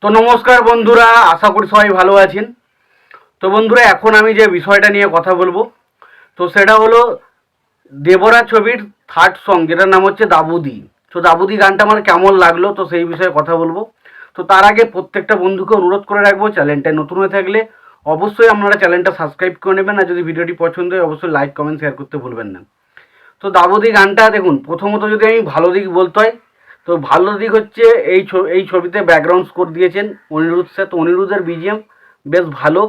তো নমস্কার বন্ধুরা, আশা করি সবাই ভালো আছেন। তো বন্ধুরা, এখন আমি যে বিষয়টা নিয়ে কথা বলবো, তো সেটা হলো দেবরা ছবির থার্ড সং, যেটার নাম হচ্ছে দাবুদি। তো দাবুদি গানটা আমার কেমন লাগলো, তো সেই বিষয়ে কথা বলবো। তো তার আগে প্রত্যেকটা বন্ধুকে অনুরোধ করে রাখবো, চ্যানেলটা নতুন হয়ে থাকলে অবশ্যই আপনারা চ্যানেলটা সাবস্ক্রাইব করে নেবেন, আর যদি ভিডিওটি পছন্দ হয় অবশ্যই লাইক কমেন্ট শেয়ার করতে ভুলবেন না। তো দাবুদি গানটা দেখুন, প্রথমত যদি আমি ভালো দিক বলতে হয়, তো ভালো দিক হচ্ছে এই ছবিতে ব্যাকগ্রাউন্ড স্কোর দিয়েছেন অনিরুদ্ধ স্যার। তো অনিরুদ্ধের বিজিএম বেশ ভালো,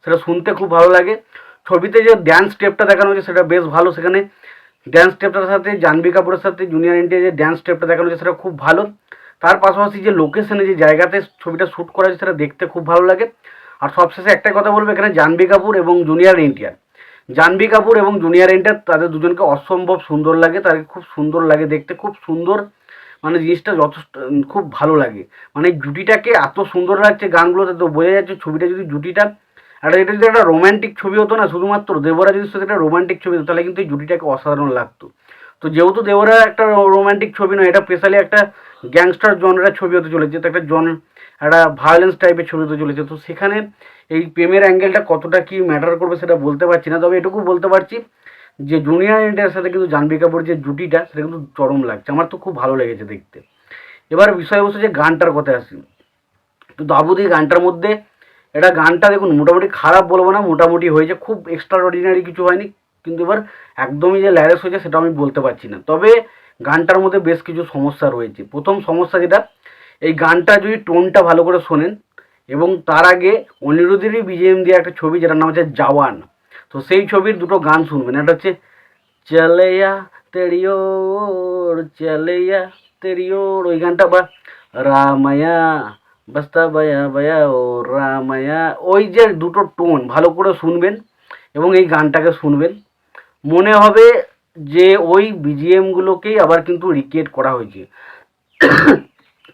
সেটা শুনতে খুব ভালো লাগে। ছবিতে যে ড্যান্স স্টেপটা দেখানো হয়েছে সেটা বেশ ভালো, সেখানে ড্যান্স স্টেপটার সাথে জাহ্নবী কাপুরের সাথে জুনিয়র এনটিআর যে ড্যান্স স্টেপটা দেখানো হয়েছে সেটা খুব ভালো। তার পাশাপাশি যে লোকেশনে যে জায়গাতে ছবিটা শ্যুট করা হয়েছে সেটা দেখতে খুব ভালো লাগে। আর সবশেষে একটাই কথা বলবো, এখানে জাহ্নবী কাপুর এবং জুনিয়র এনটিআর, জাহ্নবী কাপুর এবং জুনিয়র এনটিআর তাদের দুজনকে অসম্ভব সুন্দর লাগে, তাদেরকে খুব সুন্দর লাগে দেখতে, খুব সুন্দর, মানে জিনিসটা যথেষ্ট খুব ভালো লাগে। মানে জুটিটাকে এত সুন্দর লাগছে গানগুলোতে, তো বোঝা যাচ্ছে ছবিটা যদি জুটিটা এটা যদি একটা রোম্যান্টিক ছবি হতো না, শুধুমাত্র দেবরা যদি সাথে একটা রোম্যান্টিক ছবি হতো, তাহলে কিন্তু এই জুটিটাকে অসাধারণ লাগতো। তো যেহেতু দেবরা একটা রোম্যান্টিক ছবি নয়, এটা স্পেশালি একটা গ্যাংস্টার জনরের ছবি হতে চলেছে, তো একটা ভায়োলেন্স টাইপের ছবি হতে চলেছে, তো সেখানে এই প্রেমের অ্যাঙ্গেলটা কতটা কি ম্যাটার করবে সেটা বলতে পারছি না, তবে এটুকু বলতে পারছি যে জুনিয়র এনটিআর সাথে কিন্তু জাহ্নবী কাপুর যে জুটিটা সেটা কিন্তু চরম লাগছে, আমার তো খুব ভালো লেগেছে দেখতে। এবার বিষয়বস্তু যে গানটার কথা আসি, তো দাবুদি গানটার মধ্যে এটা গানটা দেখুন মোটামুটি খারাপ বলবো না, মোটামুটি হয়েছে, খুব এক্সট্রা অর্ডিনারি কিছু হয়নি, কিন্তু এবার একদমই যে ল্যারেস হয়েছে সেটা আমি বলতে পারছি না। তবে গানটার মধ্যে বেশ কিছু সমস্যা রয়েছে। প্রথম সমস্যা যেটা, এই গানটা যদি টোনটা ভালো করে শোনেন, এবং তার আগে অনিরুদ্ধেরই বিজিএম দিয়ে একটা ছবি যেটার নাম হচ্ছে জওয়ান, তো সেই ছবির দুটো গান শুনবেন। একটা হচ্ছে চলেয়া তেরি ওর, চলেয়া তেরি ওর, ওই গানটা, বা রামায়া বাস্তা বায়া বায়া ও রামায়া, ওই যে দুটো টোন ভালো করে শুনবেন এবং এই গানটাকে শুনবেন, মনে হবে যে ওই বিজিএমগুলোকেই আবার কিন্তু রিক্রিয়েট করা হয়েছে।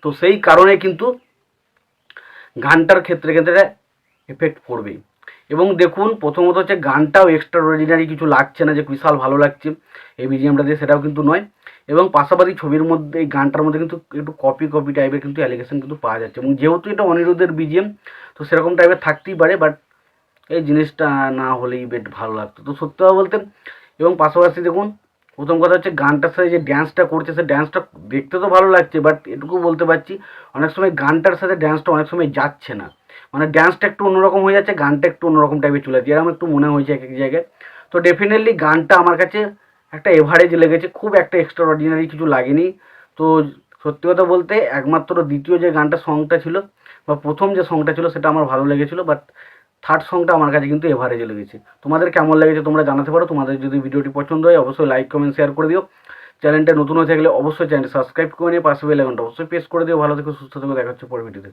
তো সেই কারণে কিন্তু গানটার ক্ষেত্রে ক্ষেত্রে এফেক্ট পড়বে। এবং দেখুন, প্রথমত হচ্ছে গানটাও এক্সট্রা অর্ডিনারি কিছু লাগছে না যে বিশাল ভালো লাগছে এই বিজিএমটা দিয়ে, সেটাও কিন্তু নয়। এবং পাশাপাশি ছবির মধ্যে এই গানটার মধ্যে কিন্তু একটু কপি কপি টাইপের কিন্তু অ্যালিগেশন কিন্তু পাওয়া যাচ্ছে, এবং যেহেতু এটা অনিরুদ্ধের বিজিএম, তো সেরকম টাইপের থাকতেই পারে, বাট এই জিনিসটা না হলেই বেশ ভালো লাগতো, তো সত্যি কথা বলতে। এবং পাশাপাশি দেখুন, প্রথম কথা হচ্ছে গানটার সাথে যে ড্যান্সটা করছে, সে ড্যান্সটা দেখতে তো ভালো লাগছে, বাট এটুকু বলতে পারছি অনেক সময় গানটার সাথে ড্যান্সটা অনেক সময় যাচ্ছে না, মানে ড্যান্সটা একটু অন্যরকম হয়ে যাচ্ছে, গানটা একটু অন্যরকম টাইপের চলে যাচ্ছে, এরকম একটু মনে হয়েছে এক এক জায়গায়। তো ডেফিনেটলি গানটা আমার কাছে একটা এভারেজ লেগেছে, খুব একটা এক্সট্রা অর্ডিনারি কিছু লাগেনি। তো সত্যি কথা বলতে একমাত্র দ্বিতীয় যে গানটা সংটা ছিল, বা প্রথম যে সংটা ছিল সেটা আমার ভালো লেগেছিলো, বাট থার্ড সংটা আমার কাছে কিন্তু এভারেজে লেগেছে। তোমাদের কেমন লেগেছে তোমরা জানাতে পারো। তোমাদের যদি ভিডিওটি পছন্দ হয় অবশ্যই লাইক কমেন্ট শেয়ার করে দিও। চ্যানেলটা নতুন হয়ে থাকলে অবশ্যই চ্যানেলটি সাবস্ক্রাইব করে নিয়ে পাশে বেল আইকনটা অবশ্যই প্রেস করে দিও। ভালো থেকো, সুস্থ থেকো, দেখা হচ্ছে পরের ভিডিওতে।